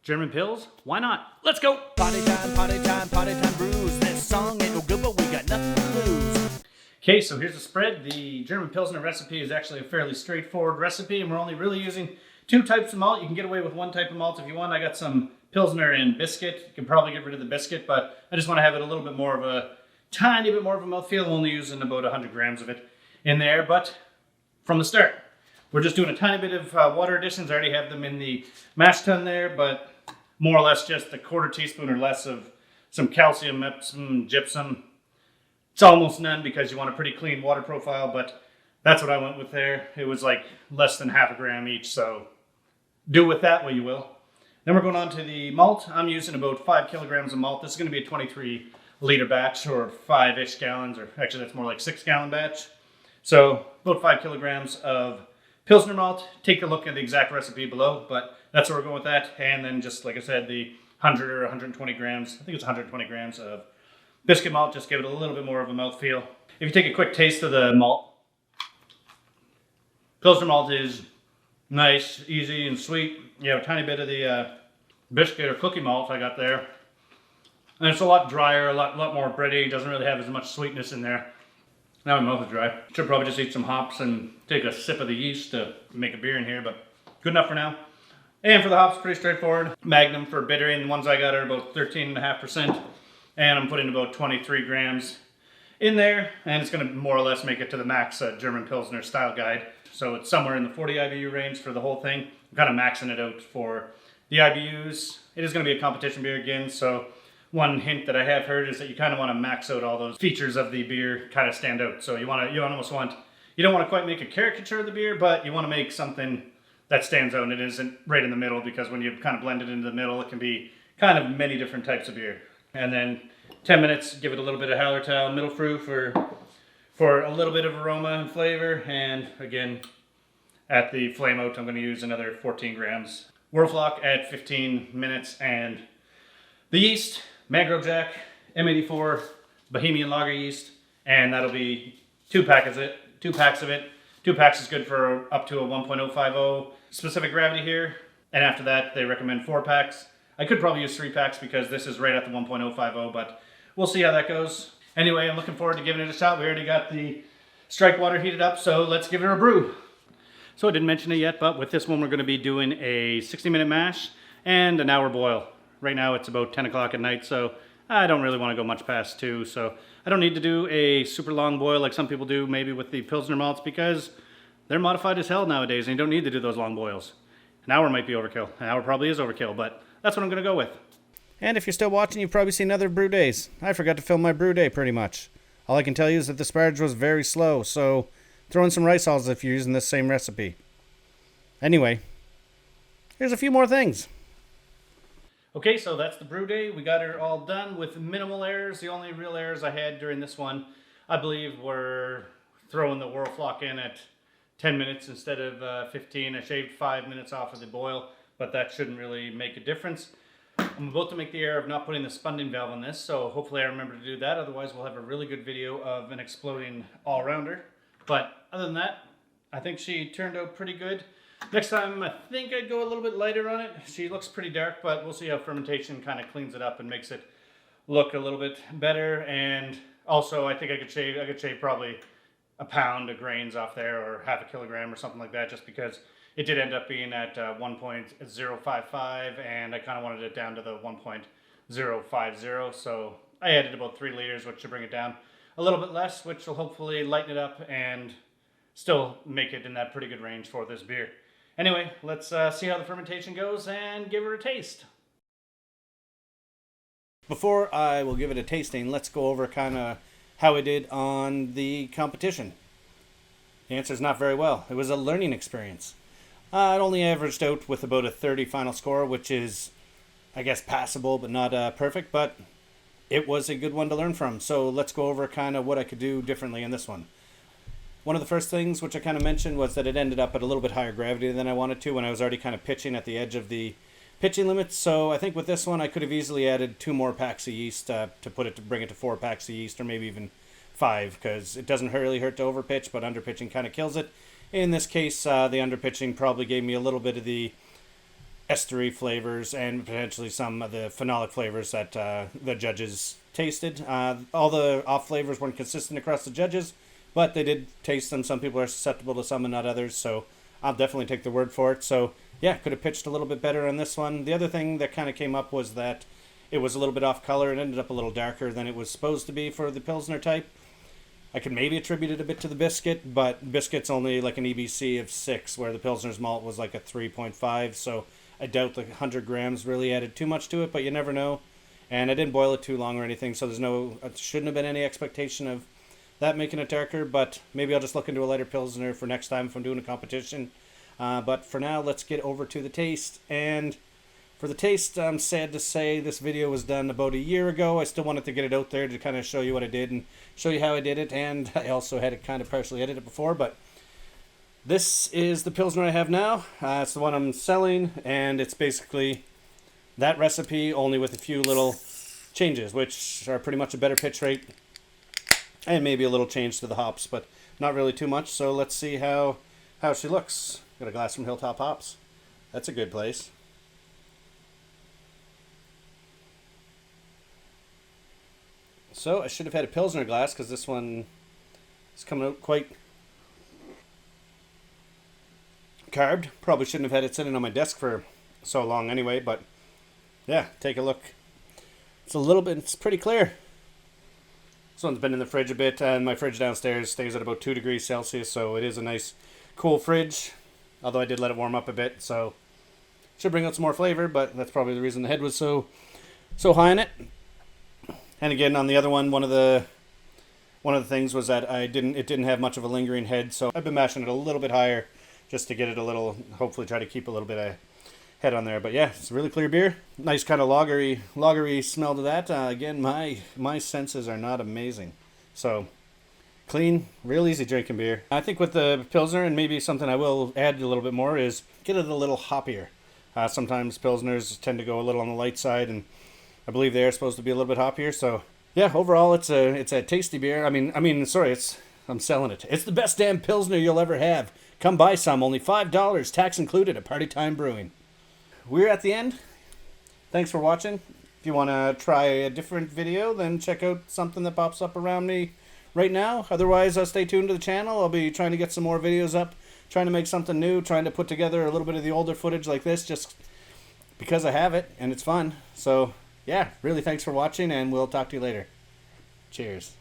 German pills? Why not? Let's go! Party time brews. This song ain't no good, but we got nothing to lose. Okay, so here's the spread. The German Pilsner recipe is actually a fairly straightforward recipe, and we're only really using two types of malt. You can get away with one type of malt if you want. I got some Pilsner and biscuit. You can probably get rid of the biscuit, but I just want to have it a little bit more of a, tiny bit more of a mouthfeel. I'm only using about 100 grams of it in there, but from the start, we're just doing a tiny bit of water additions. I already have them in the mash tun there, but more or less just a quarter teaspoon or less of some calcium, Epsom, gypsum. It's almost none because you want a pretty clean water profile, but that's what I went with there. It was like less than half a gram each, so do with that what you will. Then we're going on to the malt. I'm using about 5 kilograms of malt. This is going to be a 23 liter batch, or 5-ish gallons, or actually that's more like 6 gallon batch. So about 5 kilograms of Pilsner malt. Take a look at the exact recipe below, but that's where we're going with that. And then just like I said, the 100 or 120 grams, I think it's 120 grams of biscuit malt, just give it a little bit more of a mouthfeel. If you take a quick taste of the malt, Pilsner malt is nice, easy, and sweet. You have a tiny bit of the biscuit or cookie malt I got there. And it's a lot drier, a lot more bready. Doesn't really have as much sweetness in there. Now my mouth is dry. Should probably just eat some hops and take a sip of the yeast to make a beer in here, but good enough for now. And for the hops, pretty straightforward. Magnum for bittering. The ones I got are about 13.5%. And I'm putting about 23 grams in there. And it's going to more or less make it to the max German Pilsner style guide. So it's somewhere in the 40 IBU range for the whole thing. I'm kind of maxing it out for the IBUs. It is going to be a competition beer again, so one hint that I have heard is that you kind of want to max out all those features of the beer, kind of stand out. So you don't want to quite make a caricature of the beer, but you want to make something that stands out and it isn't right in the middle, because when you kind of blend it into the middle, it can be kind of many different types of beer. And then 10 minutes, give it a little bit of Hallertau middle brew for a little bit of aroma and flavor. And again, at the flame out, I'm going to use another 14 grams. Whirlfloc at 15 minutes, and the yeast, Mangrove Jack, M84, Bohemian lager yeast, and that'll be 2 packs of it. 2 packs is good for up to a 1.050 specific gravity here, and after that they recommend 4 packs. I could probably use 3 packs because this is right at the 1.050, but we'll see how that goes. Anyway, I'm looking forward to giving it a shot. We already got the strike water heated up, so let's give it a brew. So I didn't mention it yet, but with this one we're going to be doing a 60-minute mash and an hour boil. Right now it's about 10 o'clock at night, so I don't really want to go much past 2. So I don't need to do a super long boil like some people do maybe with the Pilsner malts, because they're modified as hell nowadays and you don't need to do those long boils. An hour might be overkill. An hour probably is overkill, but that's what I'm going to go with. And if you're still watching, you've probably seen other brew days. I forgot to film my brew day pretty much. All I can tell you is that the sparge was very slow, so throw in some rice hulls if you're using this same recipe. Anyway, here's a few more things. Okay, so that's the brew day. We got her all done with minimal errors. The only real errors I had during this one, I believe, were throwing the Whirlfloc in at 10 minutes instead of 15. I shaved 5 minutes off of the boil, but that shouldn't really make a difference. I'm about to make the error of not putting the spunding valve on this, so hopefully I remember to do that. Otherwise, we'll have a really good video of an exploding all-rounder. But other than that, I think she turned out pretty good. Next time, I think I'd go a little bit lighter on it. She looks pretty dark, but we'll see how fermentation kind of cleans it up and makes it look a little bit better. And also, I think I could shave probably a pound of grains off there, or half a kilogram or something like that, just because it did end up being at 1.055, and I kind of wanted it down to the 1.050. So I added about 3 liters, which should bring it down a little bit less, which will hopefully lighten it up and still make it in that pretty good range for this beer. Anyway, let's see how the fermentation goes and give her a taste. Before I will give it a tasting, let's go over kind of how I did on the competition. The answer is not very well. It was a learning experience. It only averaged out with about a 30 final score, which is, I guess, passable, but not perfect, but it was a good one to learn from. So let's go over kind of what I could do differently in this one. One of the first things, which I kind of mentioned, was that it ended up at a little bit higher gravity than I wanted to when I was already kind of pitching at the edge of the pitching limits. So I think with this one, I could have easily added 2 more packs of yeast to bring it to 4 packs of yeast, or maybe even 5, because it doesn't really hurt to overpitch, but underpitching kind of kills it. In this case, the underpitching probably gave me a little bit of the estery flavors and potentially some of the phenolic flavors that the judges tasted. All the off flavors weren't consistent across the judges, but they did taste them. Some people are susceptible to some and not others, so I'll definitely take the word for it. So yeah, could have pitched a little bit better on this one. The other thing that kind of came up was that it was a little bit off color. It ended up a little darker than it was supposed to be for the Pilsner type. I could maybe attribute it a bit to the biscuit, but biscuit's only like an EBC of 6, where the Pilsner's malt was like a 3.5, so I doubt the 100 grams really added too much to it, but you never know. And I didn't boil it too long or anything, so shouldn't have been any expectation of that making it darker, but maybe I'll just look into a lighter Pilsner for next time if I'm doing a competition. But for now, let's get over to the taste. And for the taste, I'm sad to say this video was done about a year ago. I still wanted to get it out there to kind of show you what I did and show you how I did it. And I also had it kind of partially edited before, but this is the Pilsner I have now. It's the one I'm selling, and it's basically that recipe, only with a few little changes, which are pretty much a better pitch rate and maybe a little change to the hops, but not really too much. So let's see how she looks. Got a glass from Hilltop Hops. That's a good place. So I should have had a Pilsner glass, because this one is coming out quite carved. Probably shouldn't have had it sitting on my desk for so long anyway, but yeah, take a look. It's pretty clear. This one's been in the fridge a bit, and my fridge downstairs stays at about 2 degrees Celsius, so it is a nice cool fridge, although I did let it warm up a bit, so should bring out some more flavor, but that's probably the reason the head was so high in it. And again, on the other one, one of the things was that it didn't have much of a lingering head, so I've been mashing it a little bit higher just to get it a little, hopefully try to keep a little bit of head on there. But yeah, it's a really clear beer. Nice kind of lagery smell to that. Again, my senses are not amazing. So clean, real easy drinking beer. I think with the Pilsner, and maybe something I will add a little bit more, is get it a little hoppier. Sometimes Pilsners tend to go a little on the light side, and I believe they are supposed to be a little bit hoppier. So yeah, overall it's a tasty beer. I'm selling it. It's the best damn Pilsner you'll ever have. Come buy some, only $5, tax included, at Party Time Brewing. We're at the end. Thanks for watching. If you want to try a different video, then check out something that pops up around me right now. Otherwise, stay tuned to the channel. I'll be trying to get some more videos up, trying to make something new, trying to put together a little bit of the older footage like this, just because I have it and it's fun. So yeah, really thanks for watching, and we'll talk to you later. Cheers.